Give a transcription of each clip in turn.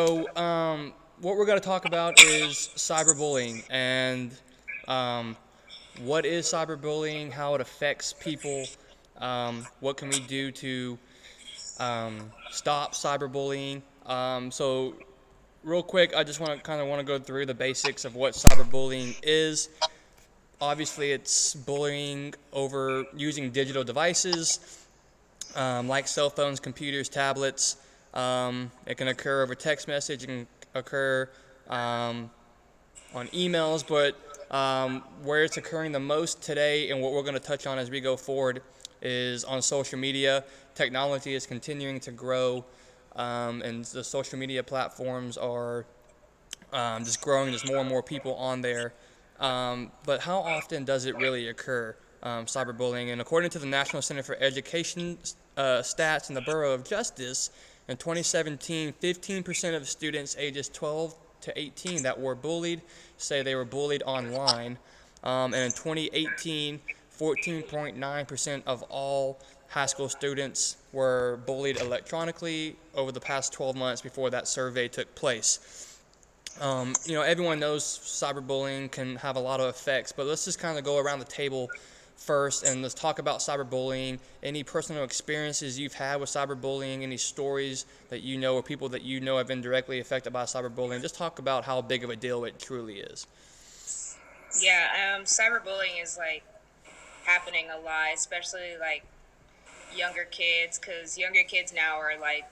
What we're going to talk about is cyberbullying and um, what is cyberbullying, how it affects people, what can we do to stop cyberbullying. Real quick, I just want to go through the basics of what cyberbullying is. Obviously, it's bullying over using digital devices like cell phones, computers, tablets. It can occur over text message. It can occur um, on emails, but where it's occurring the most today and what we're going to touch on as we go forward is on social media. Technology is continuing to grow, and the social media platforms are just growing. There's more and more people on there. But how often does it really occur, cyberbullying? And according to the National Center for Education stats in the Bureau of Justice, in 2017, 15% of students ages 12 to 18 that were bullied say they were bullied online. And in 2018, 14.9% of all high school students were bullied electronically over the past 12 months before that survey took place. Everyone knows cyberbullying can have a lot of effects, but let's just kind of go around the table first and let's talk about cyberbullying. Any personal experiences you've had with cyberbullying, any stories that you know or people that you know have been directly affected by cyberbullying. Just talk about how big of a deal it truly is. Yeah, cyberbullying is like happening a lot, especially like younger kids, because younger kids now are like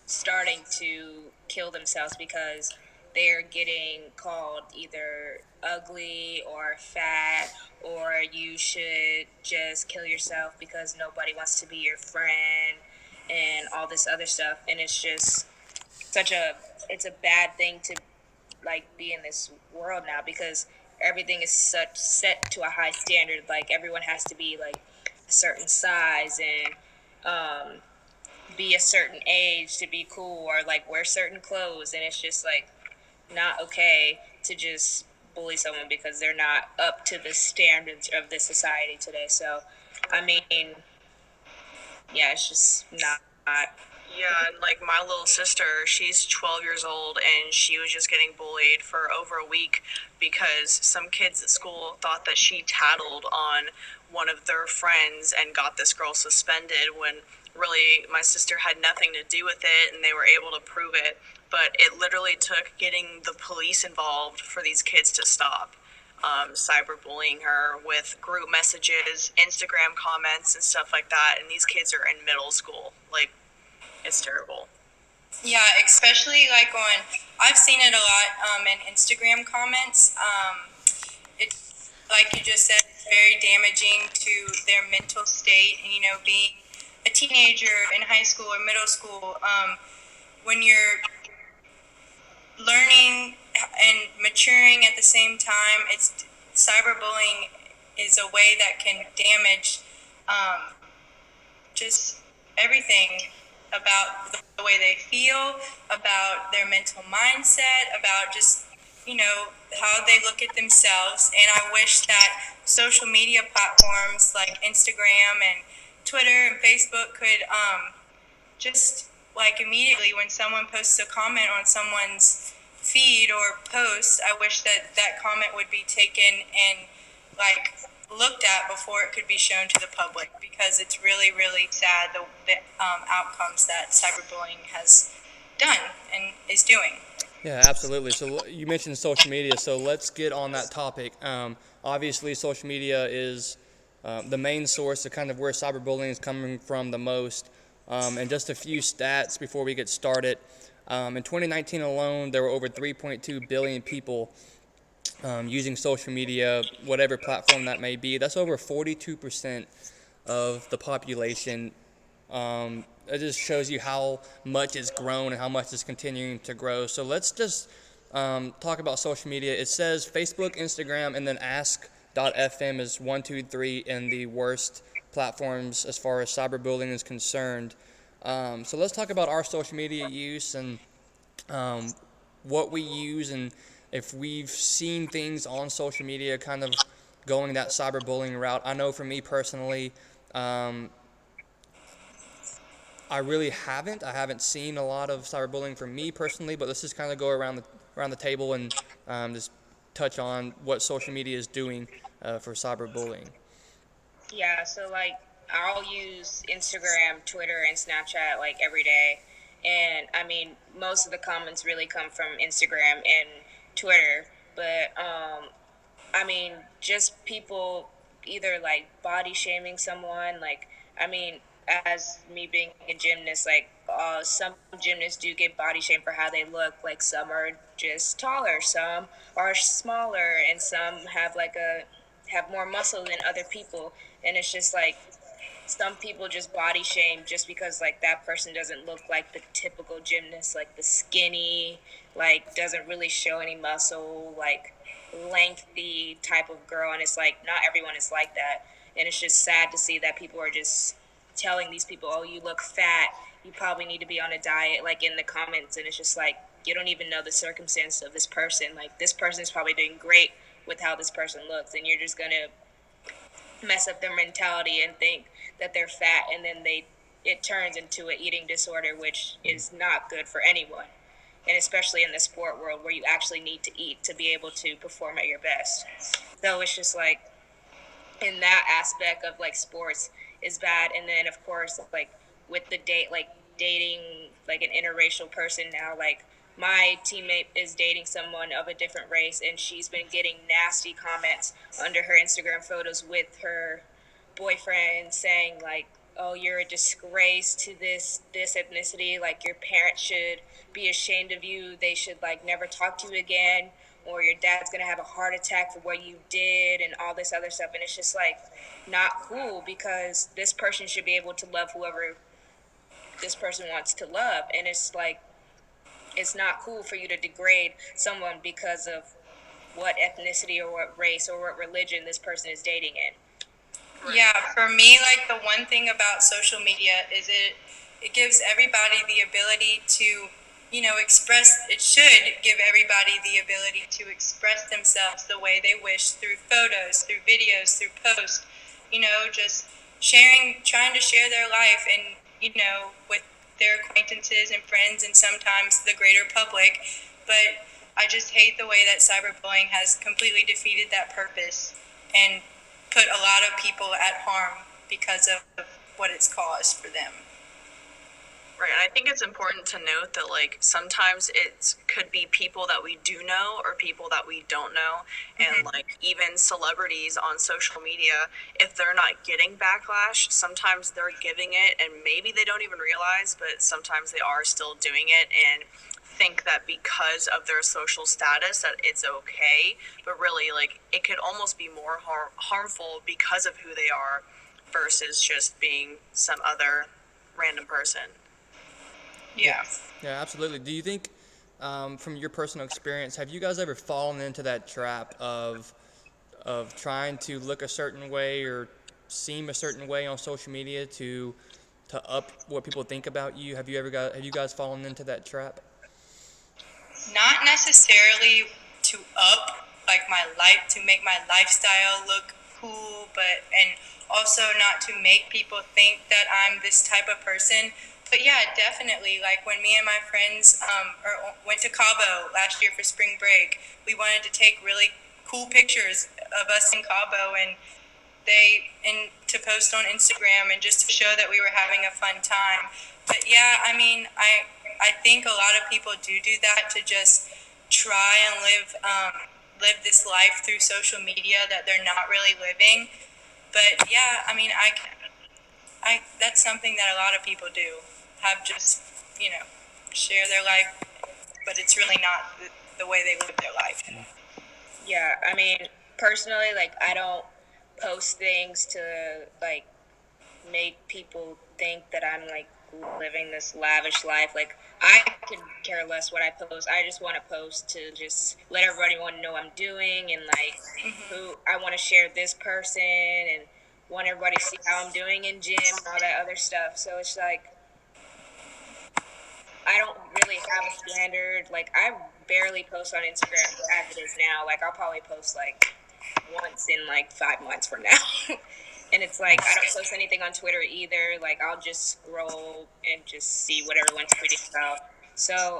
starting to kill themselves because they're getting called either ugly or fat or you should just kill yourself because nobody wants to be your friend and all this other stuff. And it's just such a it's a bad thing to like be in this world now because everything is such set to a high standard. Like everyone has to be like a certain size and be a certain age to be cool or like wear certain clothes, and it's just like not okay to just bully someone because they're not up to the standards of the society today. So I mean, yeah, it's just not. Yeah, and like my little sister, she's 12 years old and she was just getting bullied for over a week because some kids at school thought that she tattled on one of their friends and got this girl suspended when really my sister had nothing to do with it and they were able to prove it. But it literally took getting the police involved for these kids to stop cyberbullying her with group messages, Instagram comments, and stuff like that. And these kids are in middle school. Like, it's terrible. Yeah, especially like I've seen it a lot in Instagram comments. It, like you just said, it's very damaging to their mental state. And, being a teenager in high school or middle school, when you're learning and maturing at the same time, it's cyberbullying is a way that can damage just everything about the way they feel, about their mental mindset, about just, how they look at themselves. And I wish that social media platforms like Instagram and Twitter and Facebook could just like immediately when someone posts a comment on someone's feed or post, I wish that that comment would be taken and like looked at before it could be shown to the public because it's really, really sad the outcomes that cyberbullying has done and is doing. Yeah, absolutely. So you mentioned social media, so let's get on that topic. Obviously, social media is the main source of kind of where cyberbullying is coming from the most. And just a few stats before we get started. In 2019 alone, there were over 3.2 billion people using social media, whatever platform that may be. That's over 42% of the population. It just shows you how much it's grown and how much it's continuing to grow. So let's just talk about social media. It says Facebook, Instagram, and then Ask.fm is 1, 2, 3 in the worst platforms as far as cyberbullying is concerned. So let's talk about our social media use and what we use and if we've seen things on social media kind of going that cyberbullying route. I know for me personally, I really haven't. I haven't seen a lot of cyberbullying for me personally, but let's just kind of go around the table and just touch on what social media is doing for cyberbullying. Yeah, so like I'll use Instagram, Twitter, and Snapchat like every day. And I mean, most of the comments really come from Instagram and Twitter. But I mean, just people either like body shaming someone. Like, I mean, as me being a gymnast, like some gymnasts do get body shamed for how they look. Like some are just taller, some are smaller, and some have more muscle than other people. And it's just like some people just body shame just because like that person doesn't look like the typical gymnast, like the skinny, like doesn't really show any muscle, like lengthy type of girl. And it's like not everyone is like that. And it's just sad to see that people are just telling these people, oh, you look fat, you probably need to be on a diet, like in the comments. And it's just like you don't even know the circumstance of this person. Like this person is probably doing great with how this person looks, and you're just gonna mess up their mentality and think that they're fat, and then it turns into an eating disorder, which is not good for anyone, and especially in the sport world where you actually need to eat to be able to perform at your best. So it's just like in that aspect of like sports is bad. And then of course like with the dating like an interracial person now, like my teammate is dating someone of a different race, and she's been getting nasty comments under her Instagram photos with her boyfriend saying like, oh, you're a disgrace to this ethnicity, like your parents should be ashamed of you, they should like never talk to you again, or your dad's gonna have a heart attack for what you did, and all this other stuff. And it's just like not cool, because this person should be able to love whoever this person wants to love. And it's like it's not cool for you to degrade someone because of what ethnicity or what race or what religion this person is dating in. Yeah, for me, like the one thing about social media is it gives everybody the ability to, express. It should give everybody the ability to express themselves the way they wish through photos, through videos, through posts. Just sharing, trying to share their life, and with their acquaintances and friends, and sometimes the greater public. But I just hate the way that cyberbullying has completely defeated that purpose and put a lot of people at harm because of what it's caused for them. Right, and I think it's important to note that like sometimes it could be people that we do know or people that we don't know, and like even celebrities on social media, if they're not getting backlash, sometimes they're giving it, and maybe they don't even realize, but sometimes they are still doing it and think that because of their social status that it's okay, but really like it could almost be more harmful because of who they are versus just being some other random person. Yeah. Yeah, absolutely. Do you think, from your personal experience, have you guys ever fallen into that trap of trying to look a certain way or seem a certain way on social media to up what people think about you? Have you guys fallen into that trap? Not necessarily to up like my life, to make my lifestyle look cool, but and also not to make people think that I'm this type of person. But yeah, definitely. Like when me and my friends went to Cabo last year for spring break, we wanted to take really cool pictures of us in Cabo, and to post on Instagram and just to show that we were having a fun time. But yeah, I mean, I think a lot of people do that to just try and live this life through social media that they're not really living. But yeah, I mean, I that's something that a lot of people do, have just share their life, but it's really not the way they live their life. Yeah, I mean, personally, like I don't post things to like make people think that I'm like living this lavish life. Like I could care less what I post. I just want to post to just let everybody want to know I'm doing, and like who I want to share this person, and want everybody to see how I'm doing in gym and all that other stuff. So it's like I don't really have a standard. Like I barely post on Instagram as it is now. Like I'll probably post like once in like 5 months from now. And it's like I don't post anything on Twitter either. Like I'll just scroll and just see what everyone's tweeting about. So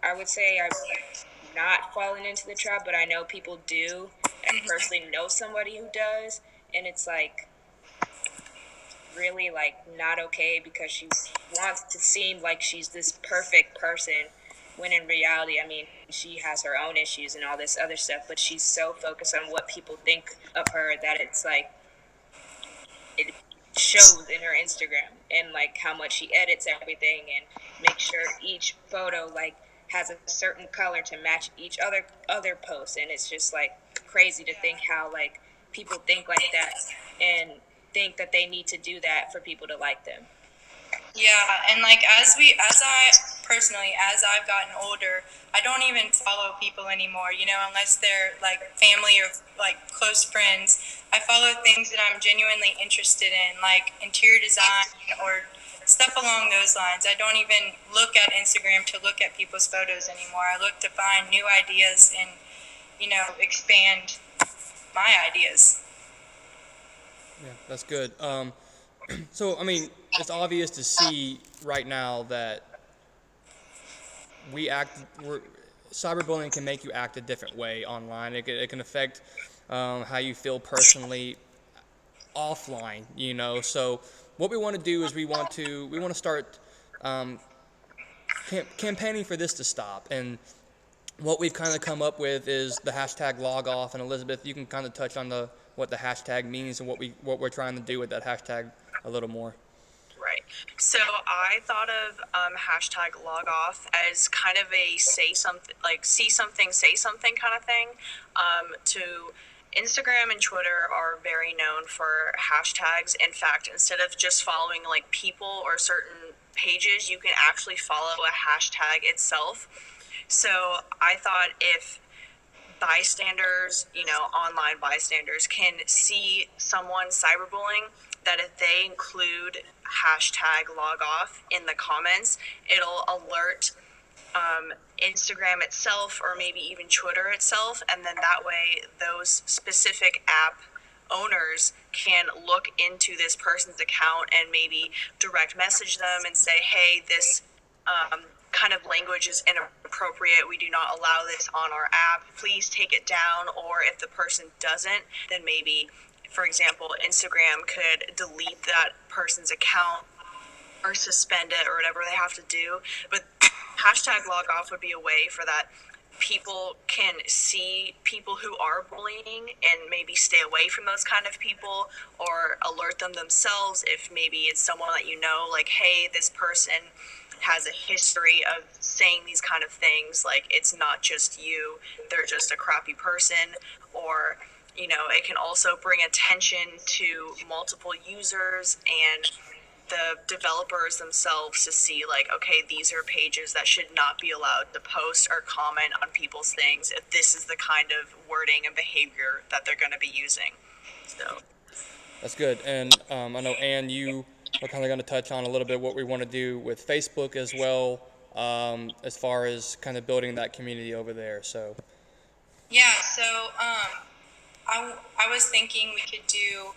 I would say I've not fallen into the trap, but I know people do. I personally know somebody who does, and it's like really like not okay because she wants to seem like she's this perfect person when in reality, I mean, she has her own issues and all this other stuff, but she's so focused on what people think of her that it's like it shows in her Instagram and like how much she edits everything and makes sure each photo like has a certain color to match each other post, and it's just like crazy to think how like people think like that and think that they need to do that for people to like them. Yeah, and like as I've gotten older, I don't even follow people anymore, you know, unless they're like family or like close friends. I follow things that I'm genuinely interested in, like interior design or stuff along those lines. I don't even look at Instagram to look at people's photos anymore. I look to find new ideas and, you know, expand my ideas. Yeah, that's good. So I mean, it's obvious to see right now that we act. Cyberbullying can make you act a different way online. It can affect how you feel personally offline. You know, so what we want to do is we want to start um, campaigning for this to stop. And what we've kind of come up with is the hashtag LogOff. And Elizabeth, you can kind of touch on the what the hashtag means and what we're trying to do with that hashtag a little more. Right. So I thought of hashtag log off as kind of a say something, like see something, say something kind of thing. To Instagram and Twitter are very known for hashtags. In fact, instead of just following like people or certain pages, you can actually follow a hashtag itself. So I thought if bystanders, online bystanders can see someone cyberbullying, that if they include hashtag log off in the comments, it'll alert Instagram itself or maybe even Twitter itself. And then that way, those specific app owners can look into this person's account and maybe direct message them and say, hey, this kind of language is inappropriate. We do not allow this on our app. Please take it down. Or if the person doesn't, then maybe, for example, Instagram could delete that person's account or suspend it or whatever they have to do. But hashtag log off would be a way for that people can see people who are bullying and maybe stay away from those kind of people or alert them themselves if maybe it's someone that you know, like, hey, this person has a history of saying these kind of things, like it's not just you, they're just a crappy person. Or it can also bring attention to multiple users and the developers themselves to see, like, okay, these are pages that should not be allowed to post or comment on people's things if this is the kind of wording and behavior that they're going to be using. So That's good. And I know, Anne, you are kind of going to touch on a little bit what we want to do with Facebook as well, as far as kind of building that community over there. So, Yeah, so I was thinking we could do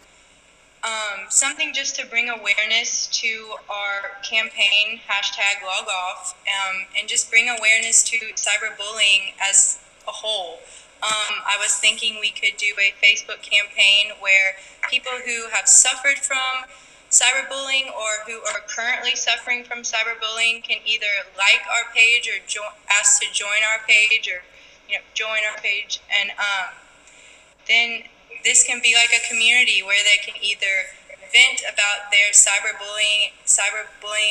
something just to bring awareness to our campaign, hashtag LogOff, and just bring awareness to cyberbullying as a whole. I was thinking we could do a Facebook campaign where people who have suffered from cyberbullying or who are currently suffering from cyberbullying can either like our page or ask to join our page or join our page, and then this can be like a community where they can either vent about their cyberbullying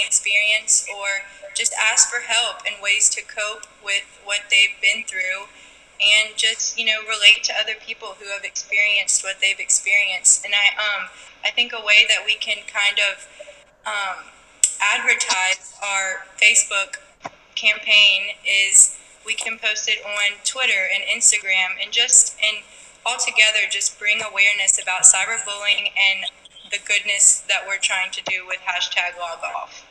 experience or just ask for help and ways to cope with what they've been through, and just relate to other people who have experienced what they've experienced. And I think a way that we can kind of advertise our Facebook campaign is we can post it on Twitter and Instagram, and altogether just bring awareness about cyberbullying and the goodness that we're trying to do with hashtag LogOff.